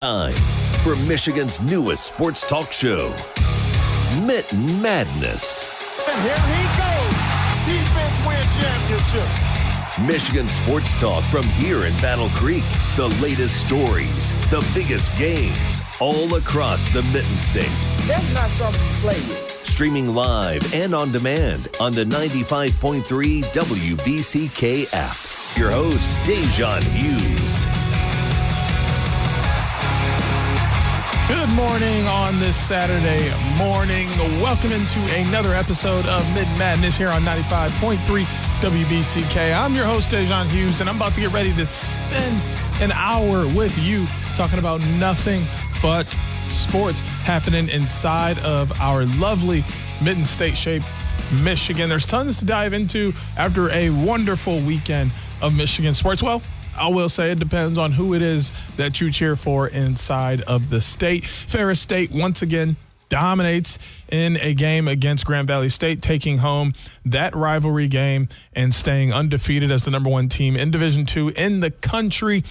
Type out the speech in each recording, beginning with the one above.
Time for Michigan's newest sports talk show, Mitten Madness. And here he goes. Defense win championship. Michigan sports talk from here in Battle Creek. The latest stories, the biggest games, all across the Mitten State. That's not something you play with. Streaming live and on demand on the 95.3 WBCK app. Your host, Da'Jzon Hughes. Good morning on this Saturday morning. Welcome into another episode of Mitten Madness here on 95.3 WBCK. I'm your host, Da'Jzon Hughes, and I'm about to get ready to spend an hour with you talking about nothing but sports happening inside of our lovely Mitten State shape, Michigan. There's tons to dive into after a wonderful weekend of Michigan sports. Well, I will say it depends on who it is that you cheer for inside of the state. Ferris State once again dominates in a game against Grand Valley State, taking home that rivalry game and staying undefeated as the number one team in Division II in the country.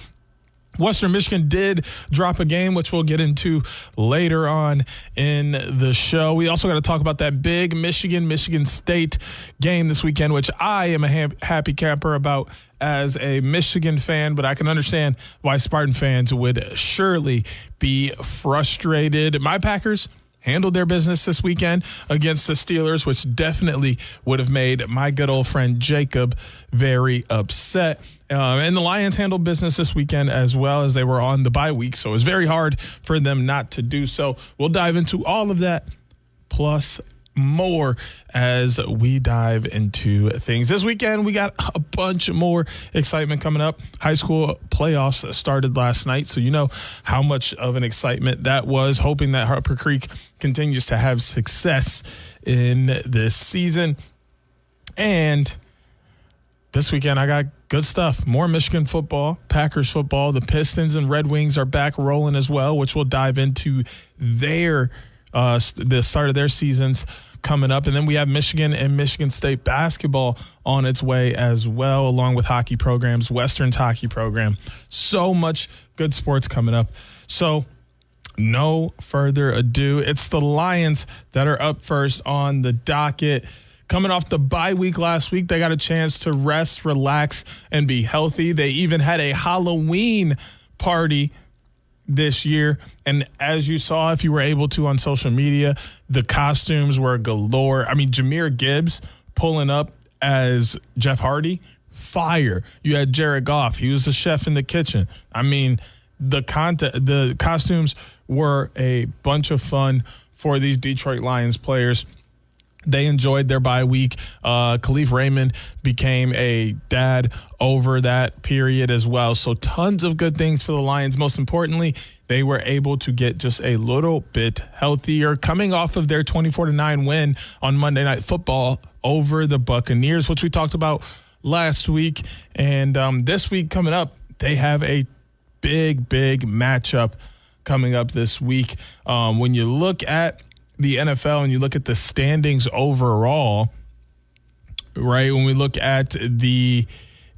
Western Michigan did drop a game, which we'll get into later on in the show. We also got to talk about that big Michigan State game this weekend, which I am a happy camper about as a Michigan fan, but I can understand why Spartan fans would surely be frustrated. My Packers handled their business this weekend against the Steelers, which definitely would have made my good old friend Jacob very upset. And the Lions handled business this weekend as well, as they were on the bye week, so it was very hard for them not to do so. We'll dive into all of that, plus more, as we dive into things. This weekend, we got a bunch more excitement coming up. High school playoffs started last night, so you know how much of an excitement that was, hoping that Harper Creek continues to have success in this season. And this weekend, I got good stuff. More Michigan football, Packers football. The Pistons and Red Wings are back rolling as well, which we'll dive into the start of their seasons coming up. And then we have Michigan and Michigan State basketball on its way as well, along with hockey programs, Western's hockey program. So much good sports coming up. So no further ado, it's the Lions that are up first on the docket. Coming off the bye week last week, they got a chance to rest, relax, and be healthy. They even had a Halloween party this year. And as you saw, if you were able to on social media, the costumes were galore. I mean, Jahmyr Gibbs pulling up as Jeff Hardy, fire. You had Jared Goff. He was the chef in the kitchen. I mean, the costumes were a bunch of fun for these Detroit Lions players. They enjoyed their bye week. Khalif Raymond became a dad over that period as well. So tons of good things for the Lions. Most importantly, they were able to get just a little bit healthier, coming off of their 24-9 win on Monday Night Football over the Buccaneers, which we talked about last week. And this week coming up, they have a big matchup coming up this week. When you look at the NFL and you look at the standings overall, right? When we look at the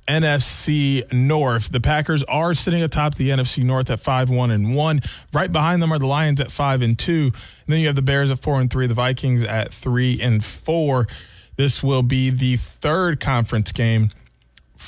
NFC North, the Packers are sitting atop the NFC North at 5-1-1. Right behind them are the Lions at 5-2. And then you have the Bears at 4-3, the Vikings at 3-4. This will be the third conference game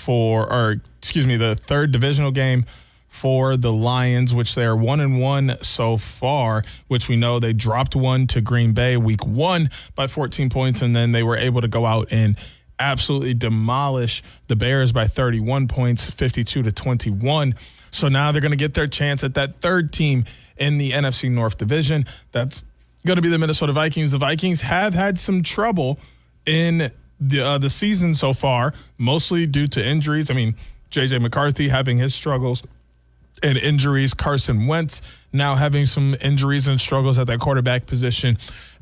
the third divisional game for the Lions, which they are 1-1 so far, which we know they dropped one to Green Bay week 1 by 14 points, and then they were able to go out and absolutely demolish the Bears by 31 points, 52-21. So now they're going to get their chance at that third team in the NFC North division. That's going to be the Minnesota Vikings. The Vikings have had some trouble in the season so far, mostly due to injuries. I mean, J.J. McCarthy having his struggles and injuries. Carson Wentz now having some injuries and struggles at that quarterback position.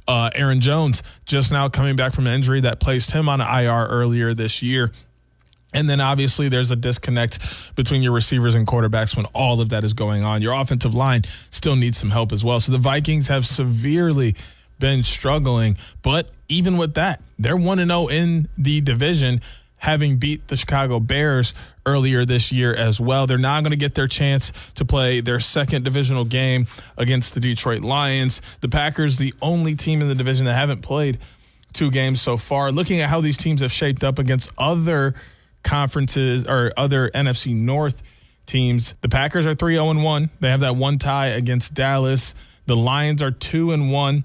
Aaron Jones just now coming back from an injury that placed him on IR earlier this year. And then obviously there's a disconnect between your receivers and quarterbacks when all of that is going on. Your offensive line still needs some help as well. So the Vikings have severely been struggling. But even with that, they're 1-0 in the division, having beat the Chicago Bears earlier this year as well. They're not going to get their chance to play their second divisional game against the Detroit Lions. The Packers, the only team in the division that haven't played 2 games so far. Looking at how these teams have shaped up against other conferences or other NFC North teams, the Packers are 3-0-1. They have that one tie against Dallas. The Lions are 2-1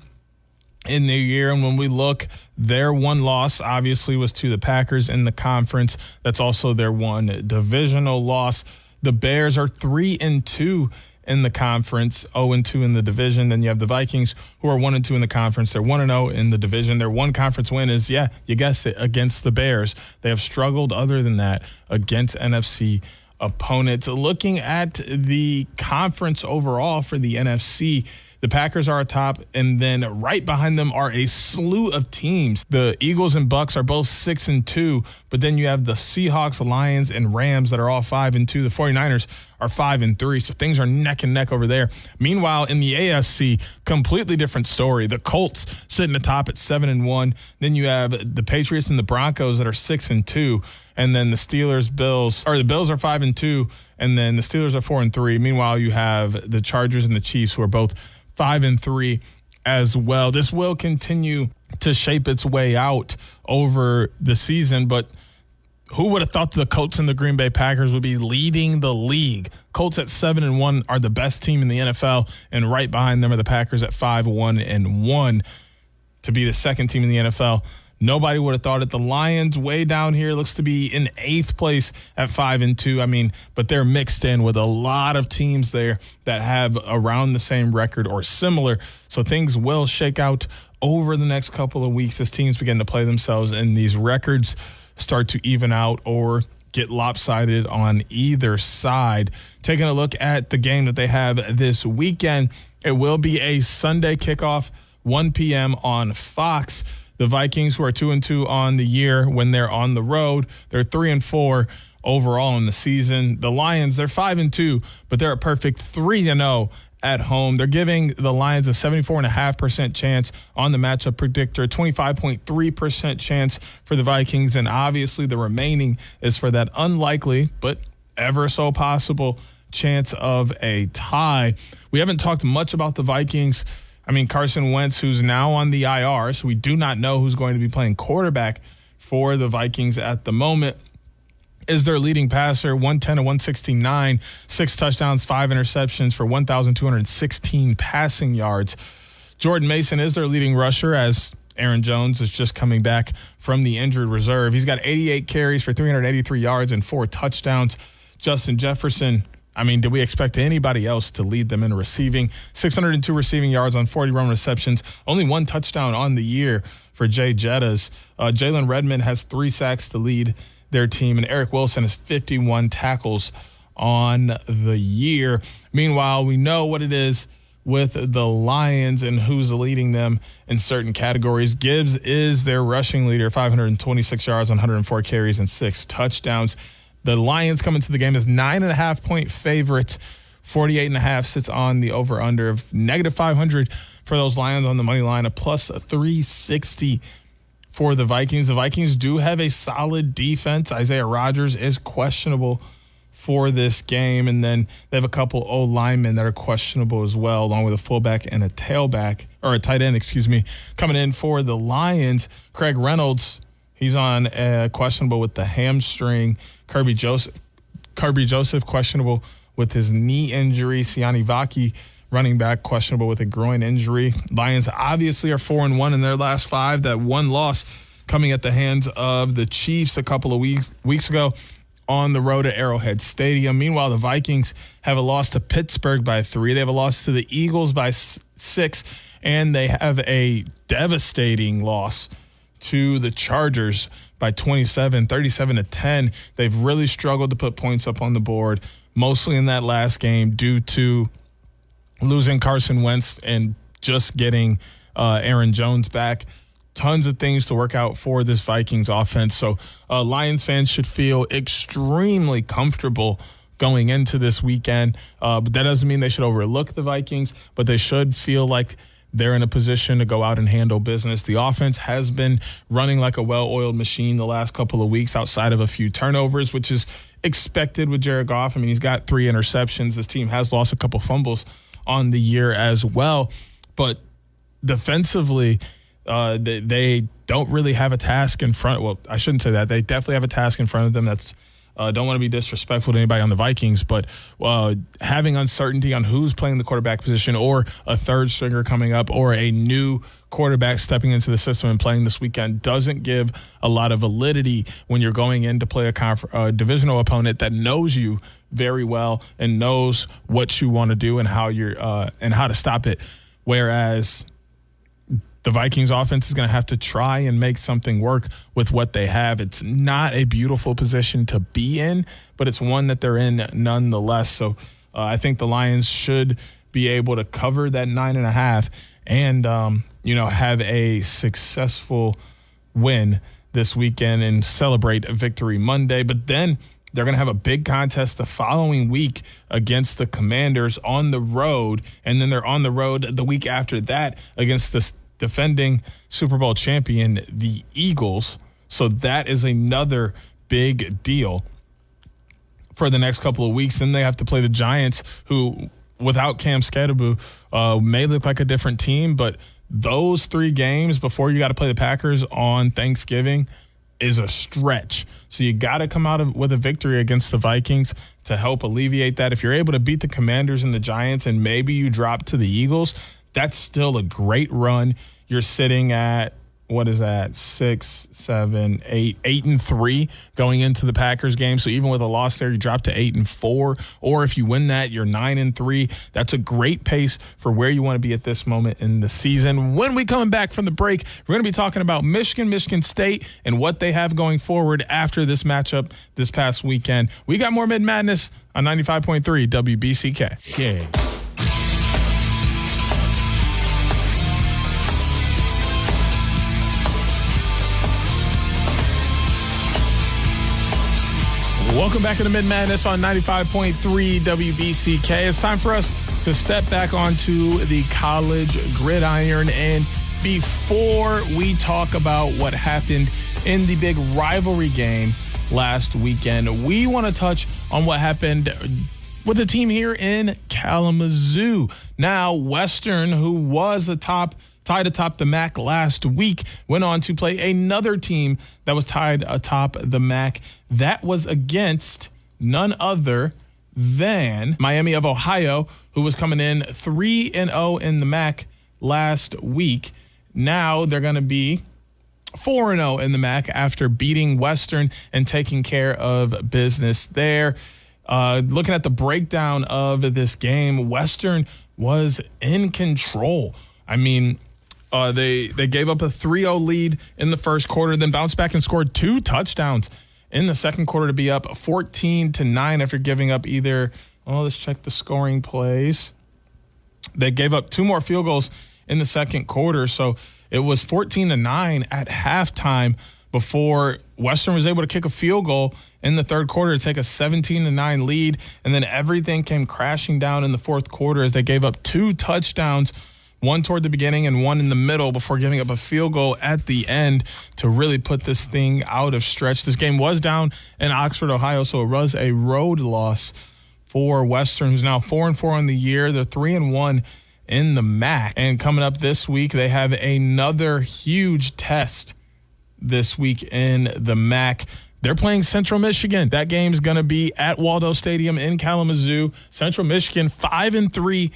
in the year. And when we look, their one loss obviously was to the Packers in the conference. That's also their one divisional loss. The Bears are 3-2 in the conference, 0-2 in the division. Then you have the Vikings, who are 1-2 in the conference. They're 1-0 in the division. Their one conference win is, yeah, you guessed it, against the Bears. They have struggled other than that against NFC opponents. Looking at the conference overall for the NFC, the Packers are atop, and then right behind them are a slew of teams. The Eagles and Bucks are both 6-2, but then you have the Seahawks, Lions, and Rams that are all 5-2. The 49ers are 5-3, so things are neck and neck over there. Meanwhile, in the AFC, completely different story. The Colts sitting atop at 7-1. Then you have the Patriots and the Broncos that are 6-2, and then the Bills are 5-2, and then the Steelers are 4-3. Meanwhile, you have the Chargers and the Chiefs, who are both 5-3 as well. This will continue to shape its way out over the season, but who would have thought the Colts and the Green Bay Packers would be leading the league? Colts at 7-1 are the best team in the NFL, and right behind them are the Packers at 5-1 to be the second team in the NFL. Nobody would have thought it. The Lions way down here looks to be in 8th place at 5-2. But they're mixed in with a lot of teams there that have around the same record or similar. So things will shake out over the next couple of weeks as teams begin to play themselves and these records start to even out or get lopsided on either side. Taking a look at the game that they have this weekend, it will be a Sunday kickoff, 1 p.m. on Fox. The Vikings, who are 2-2 on the year when they're on the road, they're 3-4 overall in the season. The Lions, they're 5-2, but they're a perfect 3-0 at home. They're giving the Lions a 74.5% chance on the matchup predictor, 25.3% chance for the Vikings, and obviously the remaining is for that unlikely but ever so possible chance of a tie. We haven't talked much about the Vikings. Carson Wentz, who's now on the IR, so we do not know who's going to be playing quarterback for the Vikings at the moment, is their leading passer, 110 of 169, 6 touchdowns, 5 interceptions for 1,216 passing yards. Jordan Mason is their leading rusher, as Aaron Jones is just coming back from the injured reserve. He's got 88 carries for 383 yards and 4 touchdowns. Justin Jefferson, do we expect anybody else to lead them in receiving? 602 receiving yards on 40 run receptions. Only 1 touchdown on the year for Jay Jettas. Jalen Redmond has 3 sacks to lead their team, and Eric Wilson has 51 tackles on the year. Meanwhile, we know what it is with the Lions and who's leading them in certain categories. Gibbs is their rushing leader, 526 yards on 104 carries and 6 touchdowns. The Lions come into the game as 9.5-point favorites. 48.5 sits on the over-under of -500 for those Lions on the money line, a plus 360 for the Vikings. The Vikings do have a solid defense. Isaiah Rodgers is questionable for this game, and then they have a couple O linemen that are questionable as well, along with a fullback and a tight end, coming in for the Lions. Craig Reynolds, he's on questionable with the hamstring. Kirby Joseph questionable with his knee injury. Siani Vaki, running back, questionable with a groin injury. Lions obviously are 4-1 in their last 5. That one loss coming at the hands of the Chiefs a couple of weeks ago on the road at Arrowhead Stadium. Meanwhile, the Vikings have a loss to Pittsburgh by 3. They have a loss to the Eagles by 6, and they have a devastating loss to the Chargers by 27, 37-10. They've really struggled to put points up on the board, mostly in that last game due to losing Carson Wentz and just getting Aaron Jones back. Tons of things to work out for this Vikings offense. So Lions fans should feel extremely comfortable going into this weekend. But that doesn't mean they should overlook the Vikings, but they should feel like they're in a position to go out and handle business. The offense has been running like a well-oiled machine the last couple of weeks outside of a few turnovers, which is expected with Jared Goff. I mean, he's got 3 interceptions. This team has lost a couple fumbles on the year as well. But defensively, they don't really have a task in front. Well, I shouldn't say that. They definitely have a task in front of them that's don't want to be disrespectful to anybody on the Vikings, but having uncertainty on who's playing the quarterback position or a third stringer coming up or a new quarterback stepping into the system and playing this weekend doesn't give a lot of validity when you're going in to play a divisional opponent that knows you very well and knows what you want to do and how to stop it. Whereas the Vikings offense is going to have to try and make something work with what they have. It's not a beautiful position to be in, but it's one that they're in nonetheless. So I think the Lions should be able to cover that 9.5 and, have a successful win this weekend and celebrate a victory Monday. But then they're going to have a big contest the following week against the Commanders on the road. And then they're on the road the week after that against the defending Super Bowl champion, the Eagles. So that is another big deal for the next couple of weeks. Then they have to play the Giants, who without Cam Skattebo may look like a different team, but those 3 games before you got to play the Packers on Thanksgiving is a stretch. So you got to come out with a victory against the Vikings to help alleviate that. If you're able to beat the Commanders and the Giants and maybe you drop to the Eagles, that's still a great run. You're sitting at, 6, 7, 8, 8-3 going into the Packers game. So even with a loss there, you drop to 8-4. Or if you win that, you're 9-3. That's a great pace for where you want to be at this moment in the season. When we come back from the break, we're going to be talking about Michigan State, and what they have going forward after this matchup this past weekend. We got more Mitten Madness on 95.3 WBCK. Yeah. Welcome back to the Mitten Madness on 95.3 WBCK. It's time for us to step back onto the college gridiron. And before we talk about what happened in the big rivalry game last weekend, we want to touch on what happened with the team here in Kalamazoo. Now, Western, who was tied atop the MAC last week, went on to play another team that was tied atop the MAC. That was against none other than Miami of Ohio, who was coming in 3-0 in the MAC last week. Now they're going to be 4-0 in the MAC after beating Western and taking care of business there. Looking at the breakdown of this game, Western was in control. I mean, they gave up a 3-0 lead in the first quarter, then bounced back and scored 2 touchdowns in the second quarter to be up 14-9 after giving up let's check the scoring plays. They gave up 2 more field goals in the second quarter, so it was 14-9 at halftime before Western was able to kick a field goal in the third quarter to take a 17-9 lead, and then everything came crashing down in the fourth quarter as they gave up 2 touchdowns, one toward the beginning and one in the middle, before giving up a field goal at the end to really put this thing out of stretch. This game was down in Oxford, Ohio, so it was a road loss for Western, who's now 4-4 on the year. They're 3-1 in the MAC. And coming up this week, they have another huge test this week in the MAC. They're playing Central Michigan. That game's going to be at Waldo Stadium in Kalamazoo. Central Michigan 5-3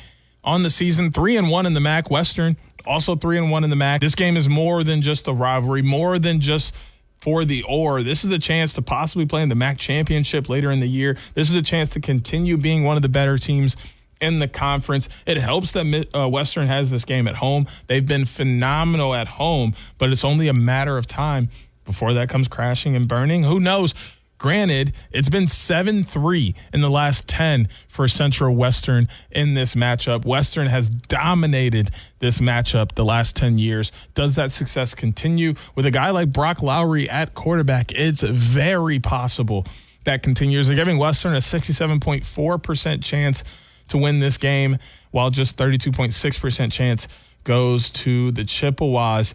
on the season, 3-1 in the MAC. Western also 3-1 in the MAC. This game is more than just a rivalry, more than just for the or. This is a chance to possibly play in the MAC championship later in the year. This is a chance to continue being one of the better teams in the conference. It helps that Western has this game at home. They've been phenomenal at home, but it's only a matter of time before that comes crashing and burning. Who knows? Granted, it's been 7-3 in the last 10 for Central Western in this matchup. Western has dominated this matchup the last 10 years. Does that success continue? With a guy like Brock Lowry at quarterback, it's very possible that continues. They're giving Western a 67.4% chance to win this game, while just 32.6% chance goes to the Chippewas.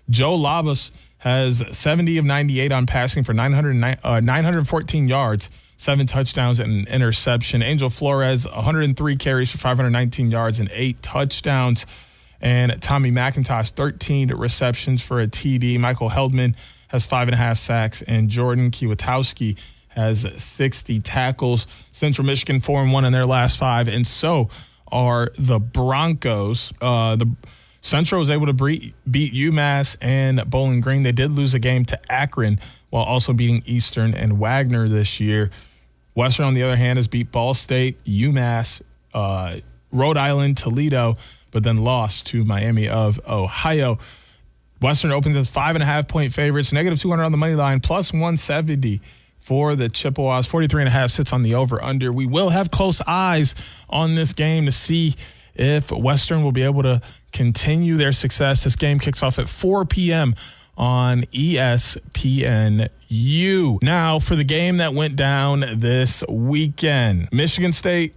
Joe Labus has 70 of 98 on passing for 914 yards, 7 touchdowns and an interception. Angel Flores, 103 carries for 519 yards and 8 touchdowns. And Tommy McIntosh, 13 receptions for a TD. Michael Heldman has 5.5 sacks. And Jordan Kiewatowski has 60 tackles. Central Michigan 4-1 in their last 5. And so are the Broncos. The Central was able to beat UMass and Bowling Green. They did lose a game to Akron while also beating Eastern and Wagner this year. Western, on the other hand, has beat Ball State, UMass, Rhode Island, Toledo, but then lost to Miami of Ohio. Western opens as 5.5-point favorites, negative 200 on the money line, plus 170 for the Chippewas. 43.5 sits on the over-under. We will have close eyes on this game to see if Western will be able to continue their success. This game kicks off at 4 p.m. on ESPNU. Now, for the game that went down this weekend, Michigan State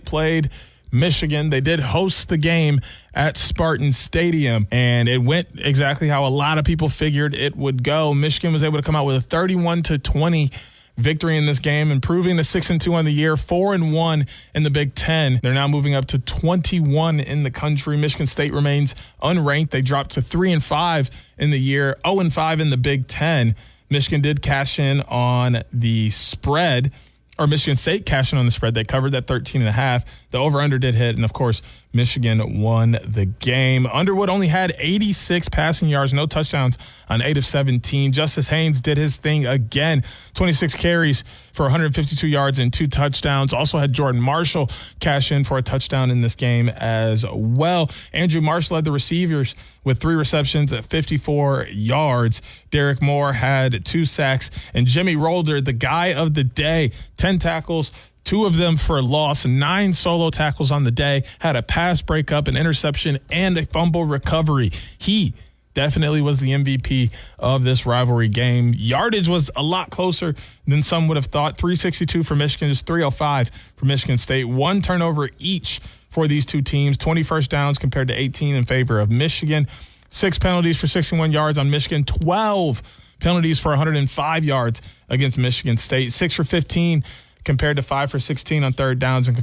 played Michigan. They did host the game at Spartan Stadium, and it went exactly how a lot of people figured it would go. Michigan was able to come out with a 31-20 victory in this game, improving to 6-2 on the year, 4-1 in the Big Ten. They're now moving up to 21 in the country. Michigan State remains unranked. They dropped to 3-5 in the year, 0-5 in the Big Ten. Michigan did cash in on the spread, or Michigan State cashed in on the spread. They covered that 13.5. The over-under did hit, and of course, Michigan won the game. Underwood only had 86 passing yards, no touchdowns on 8 of 17. Justice Haynes did his thing again, 26 carries for 152 yards and 2 touchdowns. Also had Jordan Marshall cash in for a touchdown in this game as well. Andrew Marsh led the receivers with 3 receptions at 54 yards. Derek Moore had 2 sacks, and Jimmy Rolder, the guy of the day, 10 tackles, 2 of them for a loss, 9 solo tackles on the day, had a pass breakup, an interception, and a fumble recovery. He definitely was the MVP of this rivalry game. Yardage was a lot closer than some would have thought. 362 for Michigan, just 305 for Michigan State. 1 turnover each for these two teams. 20 first downs compared to 18 in favor of Michigan. 6 penalties for 61 yards on Michigan. 12 penalties for 105 yards against Michigan State. 6 for 15 compared to 5 for 16 on third downs in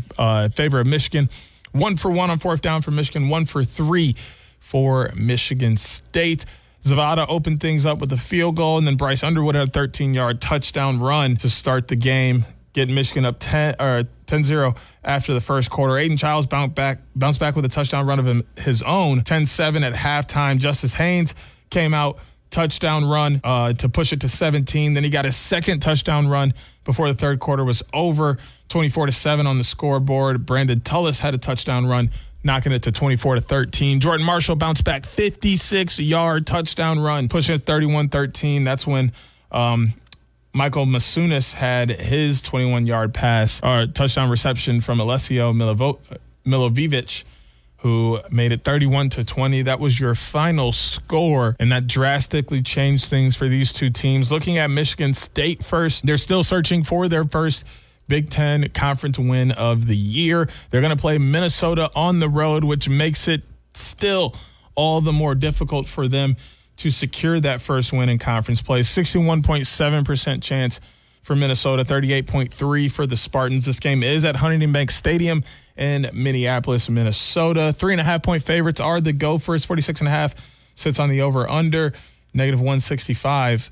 favor of Michigan. 1 for 1 on fourth down for Michigan. 1 for 3 for Michigan State. Zavada opened things up with a field goal, and then Bryce Underwood had a 13-yard touchdown run to start the game, getting Michigan up 10-0 after the first quarter. Aiden Childs bounced back with a touchdown run of his own. 10-7 at halftime. Justice Haynes came out, touchdown run to push it to 17. Then he got his second touchdown run before the third quarter was over. 24-7 on the scoreboard. Brandon Tullis had a touchdown run, knocking it to 24-13. Jordan Marshall bounced back, 56-yard touchdown run, pushing it 31-13. That's when Michael Masunis had his 21-yard pass or touchdown reception from Alessio Milovic, who made it 31-20. That was your final score, and that drastically changed things for these two teams. Looking at Michigan State first, they're still searching for their first Big Ten conference win of the year. They're going to play Minnesota on the road, which makes it still all the more difficult for them to secure that first win in conference play. 61.7% chance for Minnesota, 38.3% for the Spartans. This game is at Huntington Bank Stadium in Minneapolis, Minnesota. 3.5-point favorites are the Gophers. 46.5 sits on the over-under. Negative 165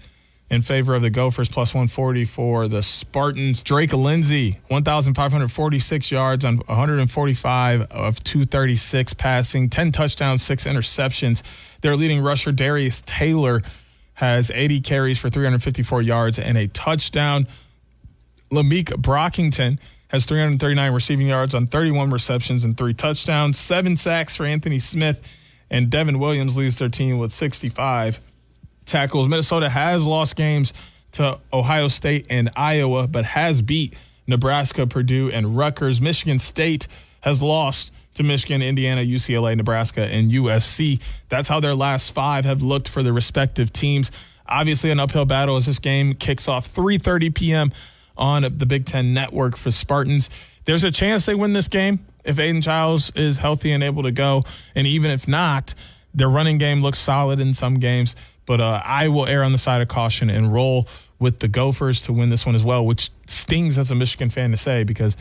in favor of the Gophers, plus 140 for the Spartans. Drake Lindsey, 1,546 yards on 145 of 236 passing, 10 touchdowns, 6 interceptions. Their leading rusher, Darius Taylor, has 80 carries for 354 yards and a touchdown. Lameek Brockington has 339 receiving yards on 31 receptions and 3 touchdowns. 7 sacks for Anthony Smith, and Devin Williams leads their team with 65 tackles. Minnesota has lost games to Ohio State and Iowa, but has beat Nebraska, Purdue, and Rutgers. Michigan State has lost to Michigan, Indiana, UCLA, Nebraska, and USC. That's how their last 5 have looked for the respective teams. Obviously an uphill battle as this game kicks off 3:30 p.m. on the Big Ten Network for Spartans. There's a chance they win this game if Aiden Childs is healthy and able to go, and even if not, their running game looks solid in some games. But I will err on the side of caution and roll with the Gophers to win this one as well, which stings as a Michigan fan to say because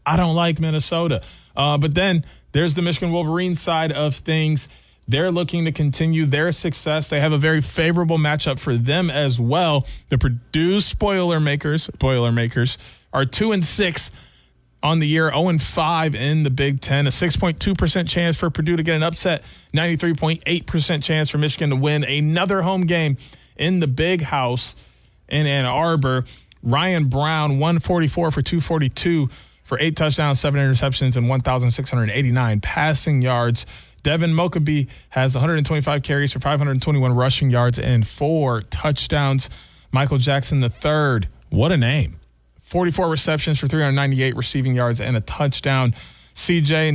I don't like Minnesota. But then there's the Michigan Wolverines side of things. They're looking to continue their success. They have a very favorable matchup for them as well. The Purdue Boilermakers are 2-6 on the year, 0-5 in the Big Ten. A 6.2% chance for Purdue to get an upset, 93.8% chance for Michigan to win another home game in the Big House in Ann Arbor. Ryan Brown, 144 for 242 for 8 touchdowns, 7 interceptions, and 1,689 passing yards. Devin Mokabe has 125 carries for 521 rushing yards and 4 touchdowns. Michael Jackson III, what a name. 44 receptions for 398 receiving yards and a touchdown. CJ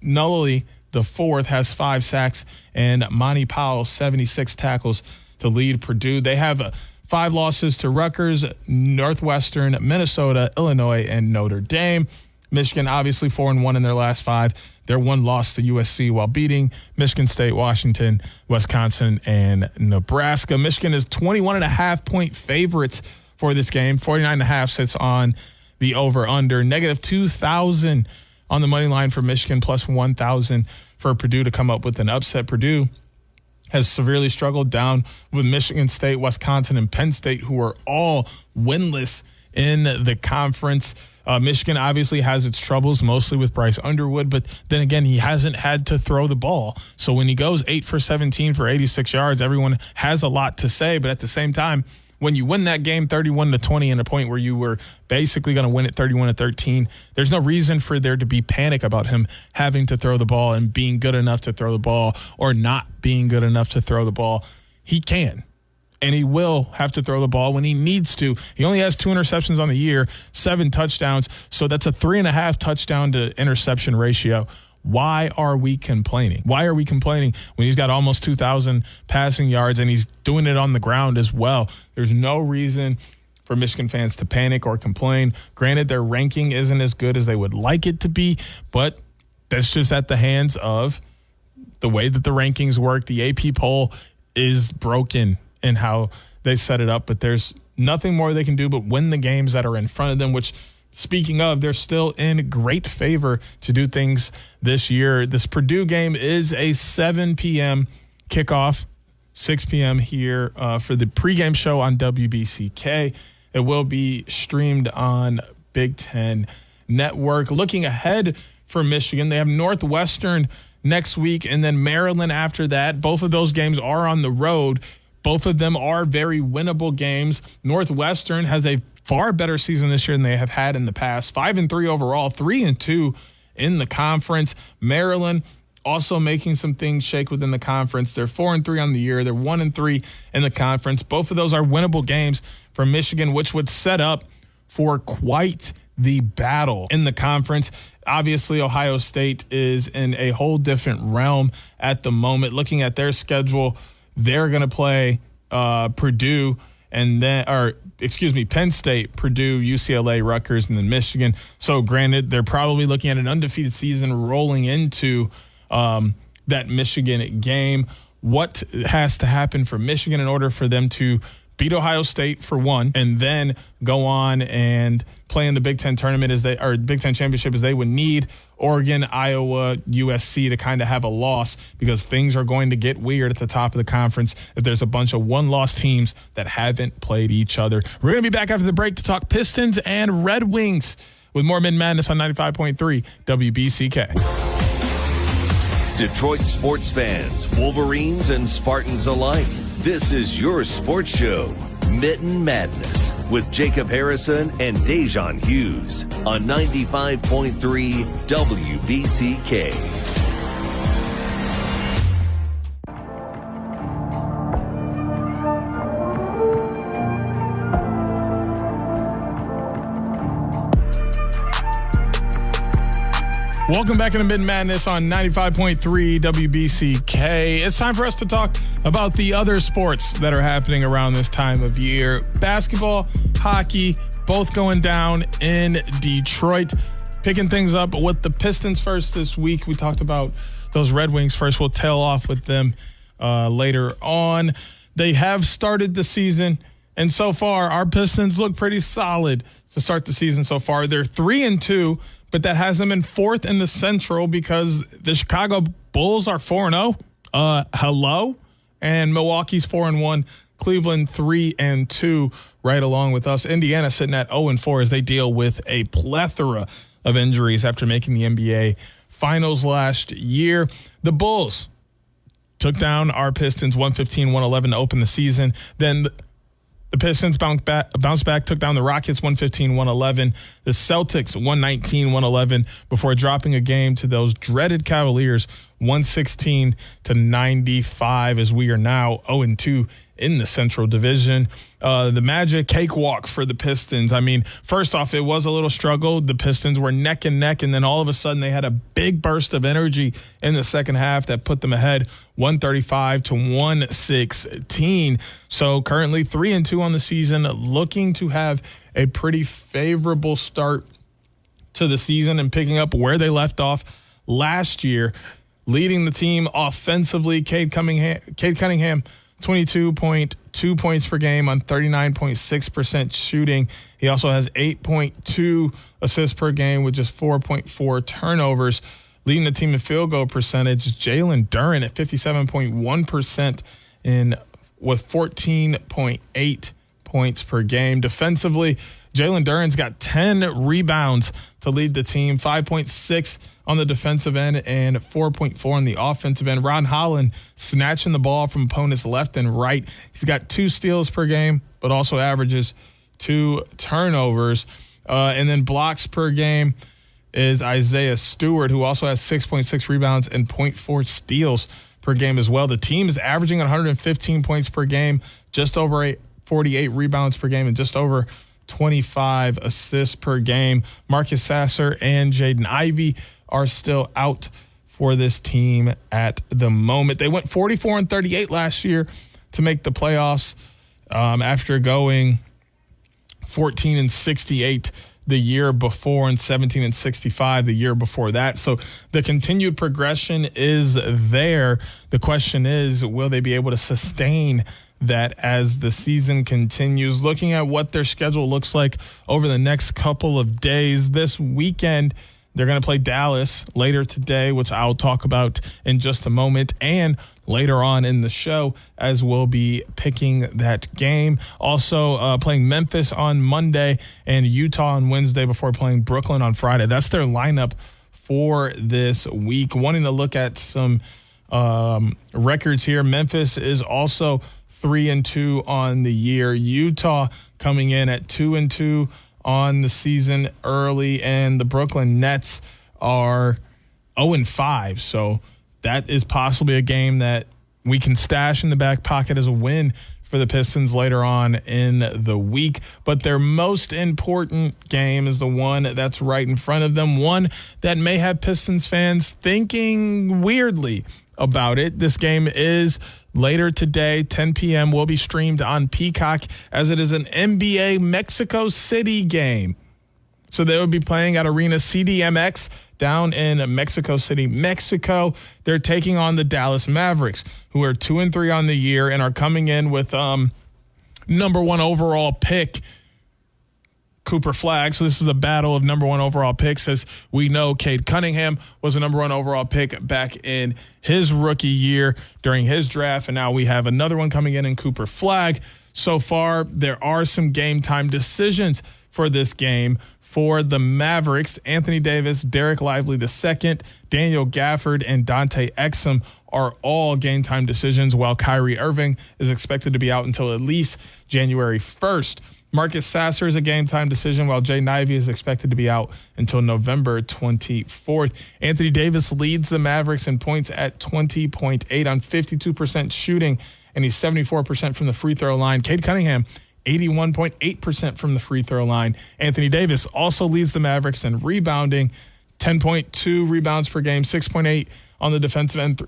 Nulley IV has 5 sacks, and Monty Powell 76 tackles to lead Purdue. They have 5 losses to Rutgers, Northwestern, Minnesota, Illinois, and Notre Dame. Michigan obviously 4-1 in their last 5. Their one loss to USC while beating Michigan State, Washington, Wisconsin, and Nebraska. Michigan is 21.5-point favorites for this game. 49.5 sits on the over-under. Negative 2,000 on the money line for Michigan, plus 1,000 for Purdue to come up with an upset. Purdue has severely struggled down with Michigan State, Wisconsin, and Penn State, who are all winless in the conference. Michigan obviously has its troubles, mostly with Bryce Underwood, but then again, he hasn't had to throw the ball. So when he goes 8 for 17 for 86 yards, everyone has a lot to say. But at the same time, when you win that game 31-20 in a point where you were basically going to win it 31-13, there's no reason for there to be panic about him having to throw the ball and being good enough to throw the ball or not being good enough to throw the ball. He can. And he will have to throw the ball when he needs to. He only has 2 interceptions on the year, 7 touchdowns. So that's a 3.5 touchdown to interception ratio. Why are we complaining? Why are we complaining when he's got almost 2,000 passing yards and he's doing it on the ground as well? There's no reason for Michigan fans to panic or complain. Granted, their ranking isn't as good as they would like it to be, but that's just at the hands of the way that the rankings work. The AP poll is broken in how they set it up, but there's nothing more they can do but win the games that are in front of them, which, speaking of, they're still in great favor to do things this year. This Purdue game is a 7 p.m. kickoff, 6 p.m. here for the pregame show on WBCK. It will be streamed on Big Ten Network. Looking ahead for Michigan, they have Northwestern next week and then Maryland after that. Both of those games are on the road. Both of them are very winnable games. Northwestern has a far better season this year than they have had in the past. 5-3 overall, 3-2 in the conference. Maryland also making some things shake within the conference. They're 4-3 on the year. They're 1-3 in the conference. Both of those are winnable games for Michigan, which would set up for quite the battle in the conference. Obviously, Ohio State is in a whole different realm at the moment. Looking at their schedule, they're going to play Purdue and then, Penn State, Purdue, UCLA, Rutgers, and then Michigan. So granted, they're probably looking at an undefeated season rolling into that Michigan game. What has to happen for Michigan in order for them to beat Ohio State for one, and then go on and play in the Big Ten tournament Big Ten championship as they would need Oregon, Iowa, USC to kind of have a loss, because things are going to get weird at the top of the conference if there's a bunch of one-loss teams that haven't played each other. We're going to be back after the break to talk Pistons and Red Wings with more Mitten Madness on 95.3 WBCK. Detroit sports fans, Wolverines and Spartans alike. This is your sports show, Mitten Madness, with Jacob Harrison and Da'Jzon Hughes on 95.3 WBCK. Welcome back into Mitten Madness on 95.3 WBCK. It's time for us to talk about the other sports that are happening around this time of year. Basketball, hockey, both going down in Detroit. Picking things up with the Pistons first this week. We talked about those Red Wings first. We'll tail off with them later on. They have started the season And so far, our Pistons look pretty solid to start the season so far. They're 3-2, but that has them in fourth in the Central because the Chicago Bulls are 4-0. Hello. And Milwaukee's 4-1. Cleveland 3-2, right along with us. Indiana sitting at 0-4 as they deal with a plethora of injuries after making the NBA Finals last year. The Bulls took down our Pistons 115-111 to open the season. Then the Pistons bounced back, took down the Rockets 115-111. The Celtics 119-111 before dropping a game to those dreaded Cavaliers 116-95 as we are now 0-2 in the Central Division. The Magic cakewalk for the Pistons. I mean, first off, it was a little struggle. The Pistons were neck and neck, and then all of a sudden they had a big burst of energy in the second half that put them ahead 135-116. So currently 3-2 on the season, looking to have a pretty favorable start to the season and picking up where they left off last year. Leading the team offensively, Cade Cunningham, 22.2 points per game on 39.6% shooting. He also has 8.2 assists per game with just 4.4 turnovers. Leading the team in field goal percentage, Jalen Duren at 57.1% with 14.8 points per game. Defensively, Jalen Duren's got 10 rebounds to lead the team, 5.6 on the defensive end and 4.4 on the offensive end. Ron Holland snatching the ball from opponents left and right. He's got 2 steals per game, but also averages 2 turnovers. And then blocks per game is Isaiah Stewart, who also has 6.6 rebounds and 0.4 steals per game as well. The team is averaging 115 points per game, just over 48 rebounds per game, and just over 25 assists per game. Marcus Sasser and Jaden Ivey are still out for this team at the moment. They went 44-38 last year to make the playoffs after going 14-68 the year before and 17-65 the year before that. So the continued progression is there. The question is, will they be able to sustain that as the season continues? Looking at what their schedule looks like over the next couple of days, this weekend, they're going to play Dallas later today, which I'll talk about in just a moment, and later on in the show as we'll be picking that game. Also playing Memphis on Monday and Utah on Wednesday before playing Brooklyn on Friday. That's their lineup for this week. Wanting to look at some records here. Memphis is also 3-2 on the year. Utah coming in at 2-2 on the season early, and the Brooklyn Nets are 0-5. So that is possibly a game that we can stash in the back pocket as a win for the Pistons later on in the week. But their most important game is the one that's right in front of them, one that may have Pistons fans thinking weirdly about it. This game is later today, 10 p.m. will be streamed on Peacock as it is an NBA Mexico City game. So they will be playing at Arena CDMX down in Mexico City, Mexico. They're taking on the Dallas Mavericks, who are 2-3 on the year and are coming in with number 1 overall pick Cooper Flagg. So this is a battle of number 1 overall picks. As we know, Cade Cunningham was a number 1 overall pick back in his rookie year during his draft. And now we have another one coming in Cooper Flagg. So far, there are some game time decisions for this game. For the Mavericks, Anthony Davis, Derek Lively II, Daniel Gafford, and Dante Exum are all game time decisions, while Kyrie Irving is expected to be out until at least January 1st. Marcus Sasser is a game-time decision, while Jaden Ivey is expected to be out until November 24th. Anthony Davis leads the Mavericks in points at 20.8 on 52% shooting, and he's 74% from the free throw line. Cade Cunningham, 81.8% from the free throw line. Anthony Davis also leads the Mavericks in rebounding, 10.2 rebounds per game, 6.8 on the defensive end,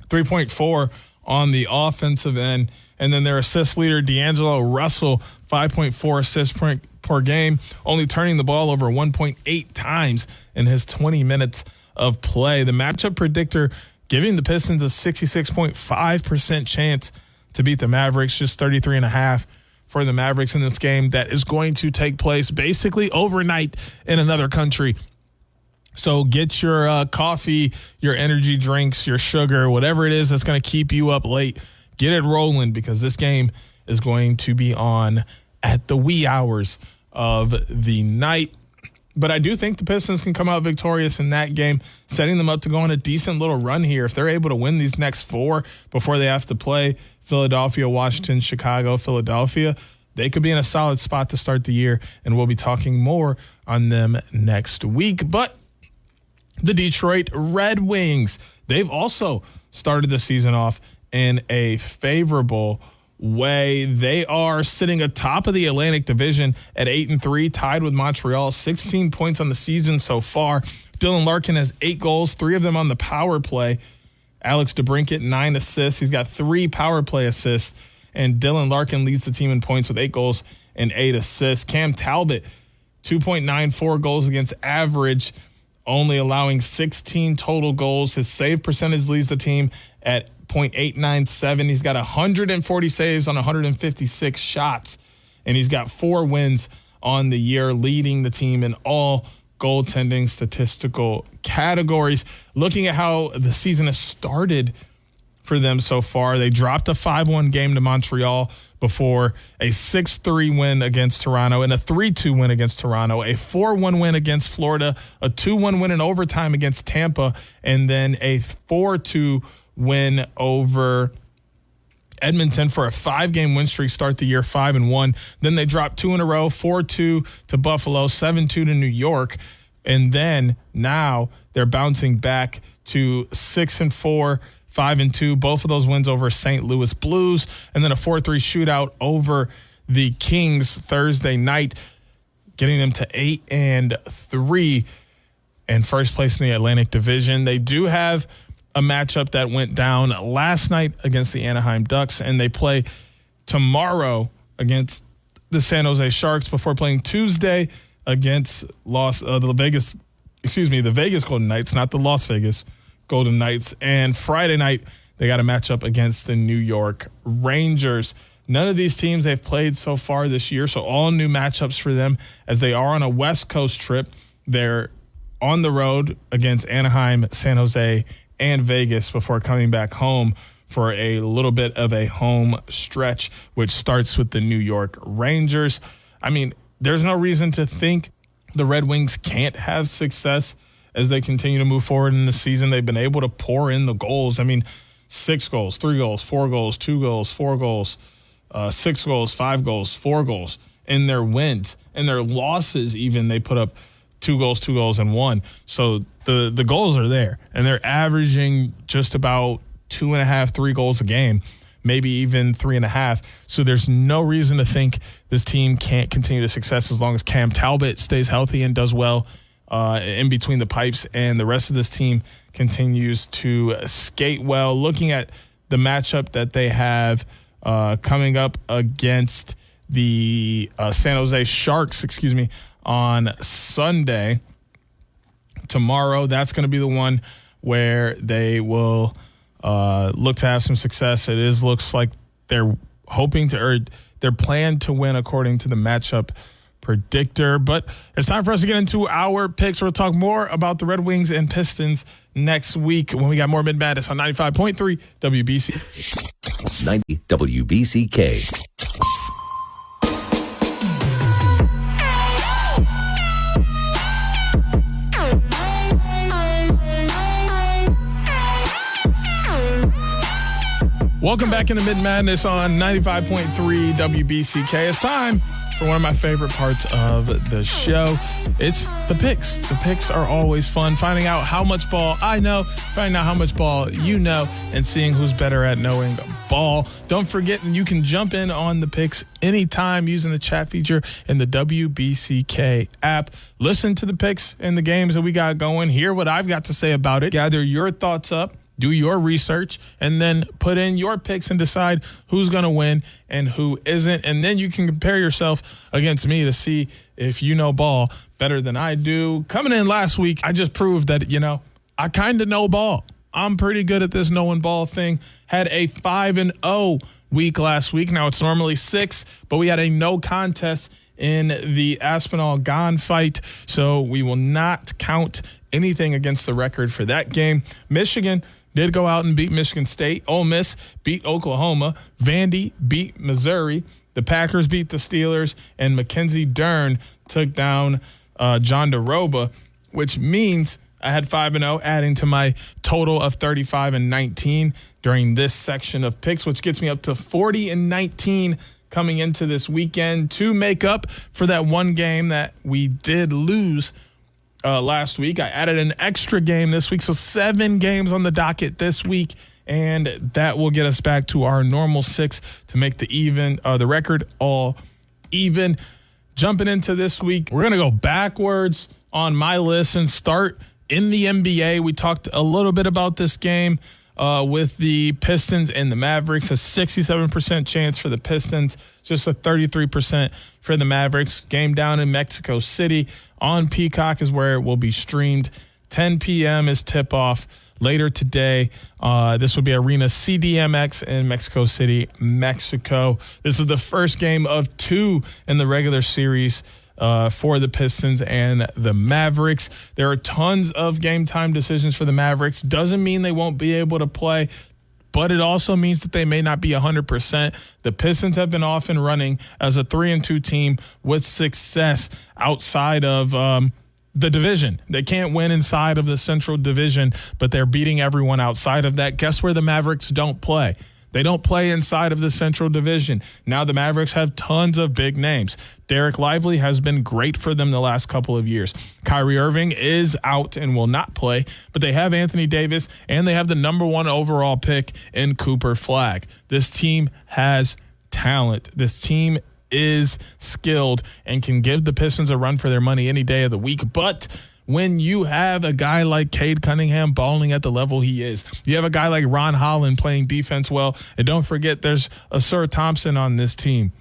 3.4 on the offensive end. And then their assist leader, D'Angelo Russell, 5.4 assists per game, only turning the ball over 1.8 times in his 20 minutes of play. The matchup predictor giving the Pistons a 66.5% chance to beat the Mavericks, just 33.5 for the Mavericks in this game that is going to take place basically overnight in another country. So get your coffee, your energy drinks, your sugar, whatever it is that's going to keep you up late. Get it rolling because this game is going to be on at the wee hours of the night. But I do think the Pistons can come out victorious in that game, setting them up to go on a decent little run here. If they're able to win these next 4 before they have to play Philadelphia, Washington, Chicago, Philadelphia, they could be in a solid spot to start the year, and we'll be talking more on them next week. But the Detroit Red Wings, they've also started the season off in a favorable way. They are sitting atop of the Atlantic Division at 8-3, tied with Montreal, 16 points on the season so far. Dylan Larkin has 8 goals, 3 of them on the power play. Alex DeBrincat, 9 assists. He's got 3 power play assists. And Dylan Larkin leads the team in points with 8 goals and 8 assists. Cam Talbot, 2.94 goals against average, only allowing 16 total goals. His save percentage leads the team at .897. He's got 140 saves on 156 shots, and he's got 4 wins on the year, leading the team in all goaltending statistical categories. Looking at how the season has started for them so far, they dropped a 5-1 game to Montreal before a 6-3 win against Toronto and a 3-2 win against Toronto, a 4-1 win against Florida, a 2-1 win in overtime against Tampa, and then a 4-2 win over Edmonton for a 5-game win streak, start the year 5-1. Then they dropped 2 in a row, 4-2 to Buffalo, 7-2 to New York. And then now they're bouncing back to 6-4, 5-2. Both of those wins over St. Louis Blues, and then a 4-3 shootout over the Kings Thursday night, getting them to 8-3 and first place in the Atlantic Division. They do have a matchup that went down last night against the Anaheim Ducks, and they play tomorrow against the San Jose Sharks before playing Tuesday against the Vegas Golden Knights, not the Las Vegas Golden Knights. And Friday night, they got a matchup against the New York Rangers. None of these teams they've played so far this year, so all new matchups for them as they are on a West Coast trip. They're on the road against Anaheim, San Jose, and Vegas before coming back home for a little bit of a home stretch, which starts with the New York Rangers. I mean, there's no reason to think the Red Wings can't have success as they continue to move forward in the season. They've been able to pour in the goals. I mean, 6 goals, 3 goals, 4 goals, 2 goals, 4 goals, 6 goals, 5 goals, 4 goals in their wins. And their losses even, they put up 2 goals, and 1. So the goals are there, and they're averaging just about 2.5, 3 goals a game, maybe even 3.5. So there's no reason to think this team can't continue to success as long as Cam Talbot stays healthy and does well in between the pipes, and the rest of this team continues to skate well. Looking at the matchup that they have coming up against the San Jose Sharks, on Sunday. Tomorrow, that's going to be the one where they will look to have some success. Looks like they're hoping to, or they're planned to win according to the matchup predictor. But it's time for us to get into our picks. We'll talk more about the Red Wings and Pistons next week when we got more Mitten Madness on 95.3 WBC. 90 WBCK. Welcome back into Mitten Madness on 95.3 WBCK. It's time for one of my favorite parts of the show. It's the picks. The picks are always fun. Finding out how much ball I know, finding out how much ball you know, and seeing who's better at knowing ball. Don't forget, you can jump in on the picks anytime using the chat feature in the WBCK app. Listen to the picks and the games that we got going. Hear what I've got to say about it. Gather your thoughts up. Do your research, and then put in your picks and decide who's going to win and who isn't. And then you can compare yourself against me to see if you know ball better than I do. Coming in last week, I just proved that, I kind of know ball. I'm pretty good at this knowing ball thing. Had a 5-0 week last week. Now it's normally 6, but we had a no contest in the Aspinall-Gone fight, so we will not count anything against the record for that game. Michigan did go out and beat Michigan State. Ole Miss beat Oklahoma. Vandy beat Missouri. The Packers beat the Steelers. And Mackenzie Dern took down John DeRoba, which means I had 5-0, adding to my total of 35-19 during this section of picks, which gets me up to 40-19 coming into this weekend to make up for that one game that we did lose last week. I added an extra game this week, so 7 games on the docket this week, and that will get us back to our normal 6 to make the record all even. Jumping into this week, we're going to go backwards on my list and start in the NBA. We talked a little bit about this game with the Pistons and the Mavericks. A 67% chance for the Pistons, just a 33% for the Mavericks. Game down in Mexico City on Peacock is where it will be streamed. 10 p.m. is tip-off later today. This will be Arena CDMX in Mexico City, Mexico. This is the first game of 2 in the regular series for the Pistons and the Mavericks. There are tons of game time decisions for the Mavericks. Doesn't mean they won't be able to play, but it also means that they may not be 100%. The Pistons have been off and running as a 3-2 team with success outside of the division. They can't win inside of the Central Division, but they're beating everyone outside of that. Guess where the Mavericks don't play? They don't play inside of the Central Division. Now the Mavericks have tons of big names. Derek Lively has been great for them the last couple of years. Kyrie Irving is out and will not play, but they have Anthony Davis, and they have the number 1 overall pick in Cooper Flagg. This team has talent. This team is skilled and can give the Pistons a run for their money any day of the week, but when you have a guy like Cade Cunningham balling at the level he is, you have a guy like Ron Holland playing defense well, and don't forget there's a Sir Thompson on this team,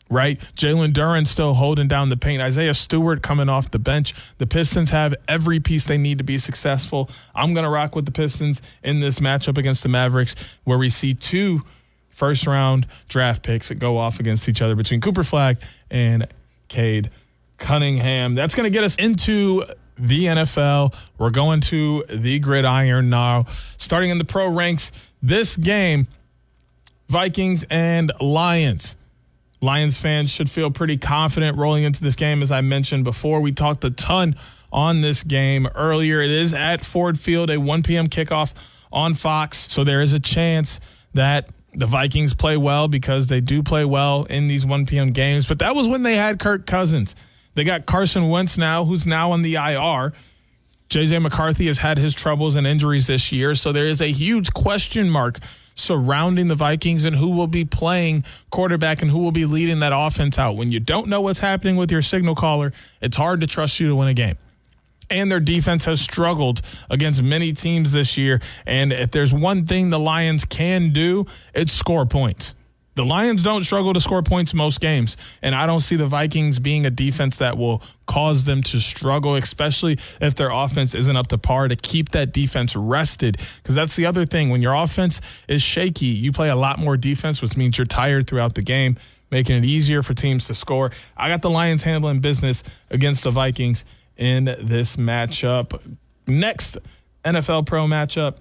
right? Jalen Duren still holding down the paint. Isaiah Stewart coming off the bench. The Pistons have every piece they need to be successful. I'm going to rock with the Pistons in this matchup against the Mavericks, where we see 2 first-round draft picks that go off against each other between Cooper Flagg and Cade Cunningham. That's going to get us into the NFL. We're going to the gridiron now. Starting in the pro ranks, this game, Vikings and Lions. Lions fans should feel pretty confident rolling into this game. As I mentioned before, we talked a ton on this game earlier. It is at Ford Field, a 1 p.m. kickoff on Fox. So there is a chance that the Vikings play well, because they do play well in these 1 p.m. games. But that was when they had Kirk Cousins. They got Carson Wentz now, who's now on the IR. J.J. McCarthy has had his troubles and injuries this year, so there is a huge question mark surrounding the Vikings and who will be playing quarterback and who will be leading that offense out. When you don't know what's happening with your signal caller, it's hard to trust you to win a game. And their defense has struggled against many teams this year, and if there's one thing the Lions can do, it's score points. The Lions don't struggle to score points most games, and I don't see the Vikings being a defense that will cause them to struggle, especially if their offense isn't up to par, to keep that defense rested, because that's the other thing. When your offense is shaky, you play a lot more defense, which means you're tired throughout the game, making it easier for teams to score. I got the Lions handling business against the Vikings in this matchup. Next NFL Pro matchup,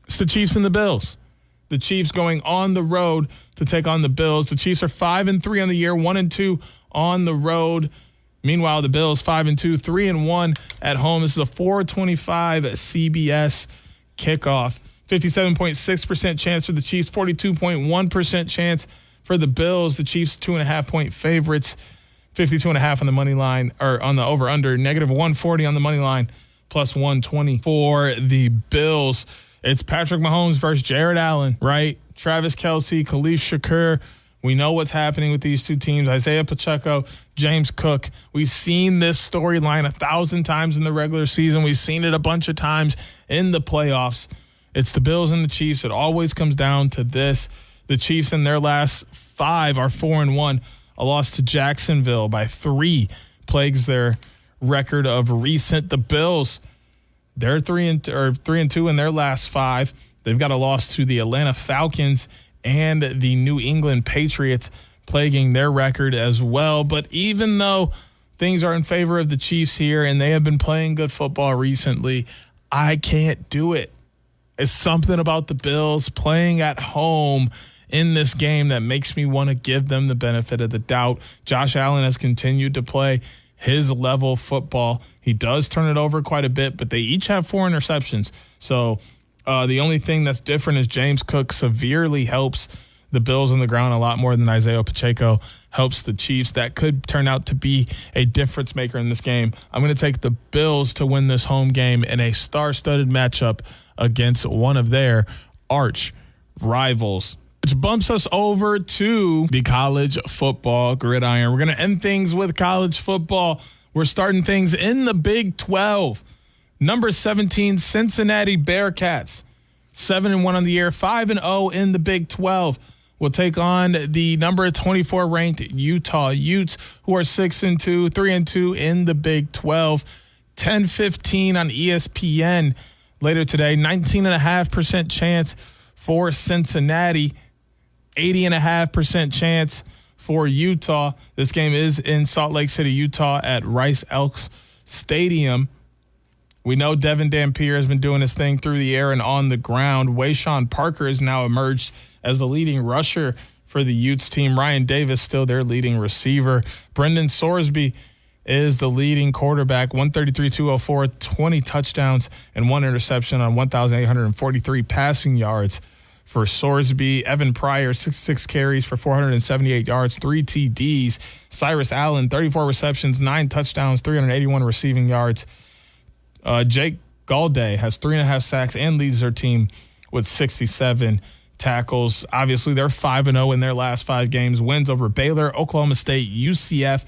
it's the Chiefs and the Bills. The Chiefs going on the road to take on the Bills. The Chiefs are 5-3 on the year, 1-2 on the road. Meanwhile, the Bills 5-2, 3-1 at home. This is a 4:25 CBS kickoff. 57.6% chance for the Chiefs, 42.1% chance for the Bills. The Chiefs 2.5-point favorites, 52.5 on the money line, or on the over/under, -140 on the money line, +120 for the Bills. It's Patrick Mahomes versus Jared Allen, right? Travis Kelce, Khalif Shakur. We know what's happening with these two teams. Isaiah Pacheco, James Cook. We've seen this storyline 1,000 times in the regular season. We've seen it a bunch of times in the playoffs. It's the Bills and the Chiefs. It always comes down to this. The Chiefs in their last 5 are 4-1. A loss to Jacksonville by 3 plagues their record of recent. The Bills, they're 3-2 in their last 5. They've got a loss to the Atlanta Falcons and the New England Patriots plaguing their record as well. But even though things are in favor of the Chiefs here and they have been playing good football recently, I can't do it. It's something about the Bills playing at home in this game that makes me want to give them the benefit of the doubt. Josh Allen has continued to play his level football. He does turn it over quite a bit, but they each have 4 interceptions. So the only thing that's different is James Cook severely helps the Bills on the ground a lot more than Isaiah Pacheco helps the Chiefs. That could turn out to be a difference maker in this game. I'm going to take the Bills to win this home game in a star-studded matchup against one of their arch rivals. Which bumps us over to the college football gridiron. We're going to end things with college football. We're starting things in the Big 12. Number 17, Cincinnati Bearcats. 7-1 on the year, 5-0 in the Big 12. Will take on the number 24 ranked Utah Utes, who are 6-2, 3-2 in the Big 12. 10:15 on ESPN later today. 19.5% chance for Cincinnati. 80.5% chance for Utah. This game is in Salt Lake City, Utah at Rice Elks Stadium. We know Devin Dampier has been doing his thing through the air and on the ground. Wayshawn Parker has now emerged as the leading rusher for the Utes team. Ryan Davis still their leading receiver. Brendan Sorsby is the leading quarterback, 133-204, 20 touchdowns and 1 interception on 1,843 passing yards for Sorsby. Evan Pryor, 66 carries for 478 yards, 3 TDs. Cyrus Allen, 34 receptions, 9 touchdowns, 381 receiving yards. Jake Galday has 3.5 sacks and leads their team with 67 tackles. Obviously, they're 5-0 in their last 5 games. Wins over Baylor, Oklahoma State, UCF,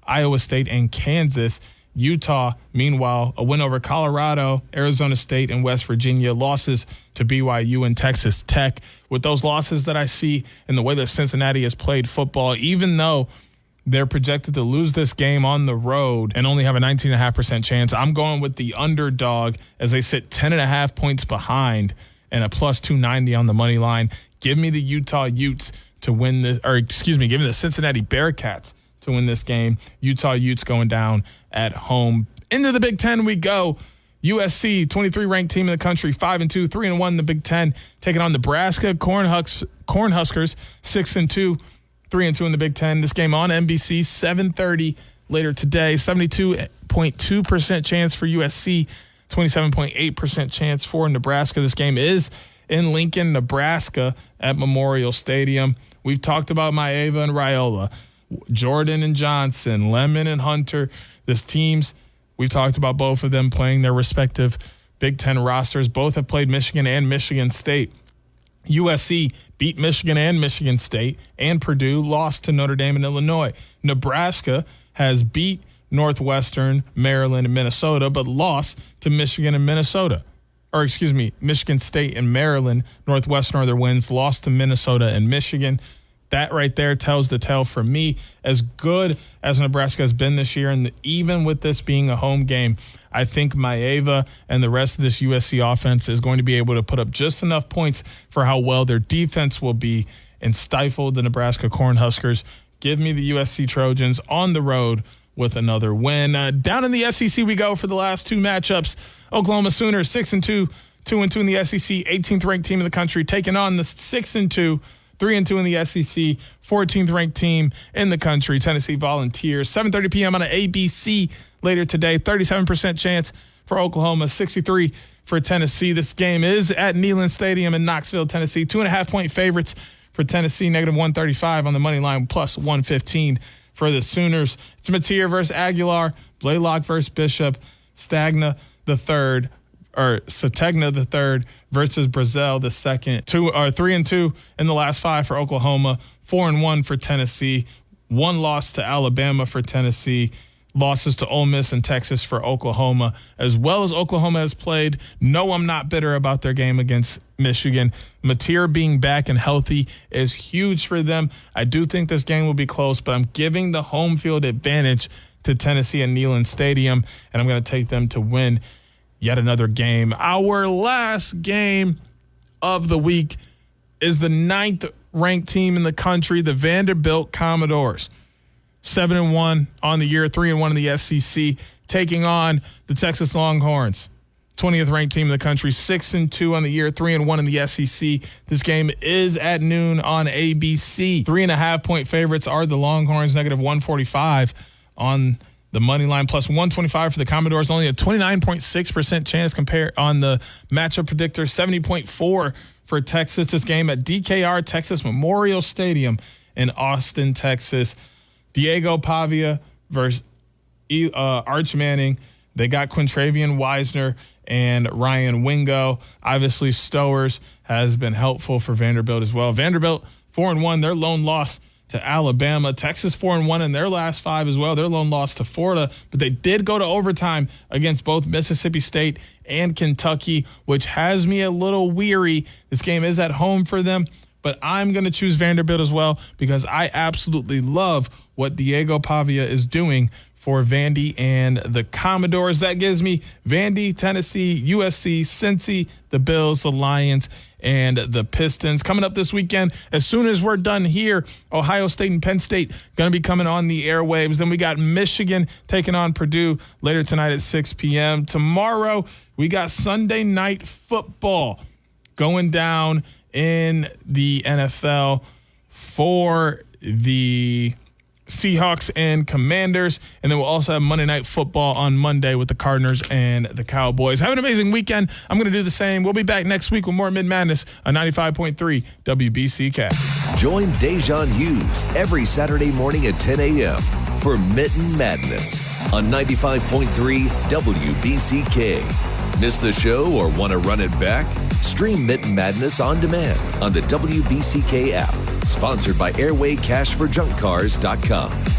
Iowa State, and Kansas. Utah, meanwhile, a win over Colorado, Arizona State, and West Virginia. Losses to BYU and Texas Tech. With those losses that I see and the way that Cincinnati has played football, even though they're projected to lose this game on the road and only have a 19.5% chance, I'm going with the underdog as they sit 10.5 points behind and a plus 290 on the money line. Give me the Utah Utes to win this, give me the Cincinnati Bearcats to win this game. Utah Utes going down at home. Into the Big Ten we go. USC, 23 ranked team in the country, 5-2, 3-1 in the Big Ten, taking on Nebraska Cornhuskers, 6-2, 3-2 in the Big Ten. This game on NBC, 7:30 later today. 72.2% chance for USC, 27.8% chance for Nebraska. This game is in Lincoln, Nebraska at Memorial Stadium. We've talked about Maeva and Raiola, Jordan and Johnson, Lemon and Hunter. This teams, we've talked about both of them playing their respective Big Ten rosters. Both have played Michigan and Michigan State. USC beat Michigan and Michigan State, and Purdue lost to Notre Dame and Illinois. Nebraska has beat Northwestern, Maryland, and Minnesota, but lost to Michigan and Minnesota. Michigan State and Maryland. Northwestern are their wins, lost to Minnesota and Michigan. That right there tells the tale for me. As good as Nebraska has been this year, and even with this being a home game, I think Maeva and the rest of this USC offense is going to be able to put up just enough points for how well their defense will be and stifle the Nebraska Cornhuskers. Give me the USC Trojans on the road with another win. Down in the SEC we go for the last 2 matchups. Oklahoma Sooners, 6-2, 2-2 in the SEC, 18th ranked team in the country, taking on the 6-2, 3-2 in the SEC, 14th ranked team in the country, Tennessee Volunteers. 7:30 p.m. on an ABC later today. 37% chance for Oklahoma, 63 for Tennessee. This game is at Neyland Stadium in Knoxville, Tennessee. 2.5-point favorites for Tennessee, -135 on the money line, plus 115 for the Sooners. It's Mateer versus Aguilar, Blaylock versus Bishop, Sategna the third versus Brazel the second. 3-2 in the last 5 for Oklahoma, 4-1 for Tennessee, 1 loss to Alabama for Tennessee, losses to Ole Miss and Texas for Oklahoma. As well as Oklahoma has played, no, I'm not bitter about their game against Michigan. Mateer being back and healthy is huge for them. I do think this game will be close, but I'm giving the home field advantage to Tennessee at Neyland Stadium, and I'm going to take them to win yet another game. Our last game of the week is the 9th ranked team in the country, the Vanderbilt Commodores. 7-1 on the year, 3-1 in the SEC, taking on the Texas Longhorns. 20th ranked team in the country, 6-2 on the year, 3-1 in the SEC. This game is at noon on ABC. 3.5-point favorites are the Longhorns, -145 on the money line, plus 125 for the Commodores. Only a 29.6% chance compared on the matchup predictor, 70.4 for Texas. This game at DKR Texas Memorial Stadium in Austin, Texas. Diego Pavia versus Arch Manning. They got Quintravian Wisner and Ryan Wingo. Obviously, Stowers has been helpful for Vanderbilt as well. Vanderbilt 4-1, their lone loss to Alabama. Texas 4-1 in their last 5 as well. Their lone loss to Florida, but they did go to overtime against both Mississippi State and Kentucky, which has me a little weary. This game is at home for them, but I'm going to choose Vanderbilt as well because I absolutely love what Diego Pavia is doing for Vandy and the Commodores. That gives me Vandy, Tennessee, USC, Cincy, the Bills, the Lions, and the Pistons. Coming up this weekend, as soon as we're done here, Ohio State and Penn State going to be coming on the airwaves. Then we got Michigan taking on Purdue later tonight at 6 p.m. Tomorrow, we got Sunday Night Football going down in the NFL for the Seahawks and Commanders. And then we'll also have Monday Night Football on Monday with the Cardinals and the Cowboys. Have an amazing weekend. I'm going to do the same. We'll be back next week with more Mitten Madness on 95.3 WBCK. Join Da'Jzon Hughes every Saturday morning at 10 a.m. for Mitten Madness on 95.3 WBCK. Miss the show or want to run it back? Stream Mitten Madness on demand on the WBCK app. Sponsored by airwaycashforjunkcars.com.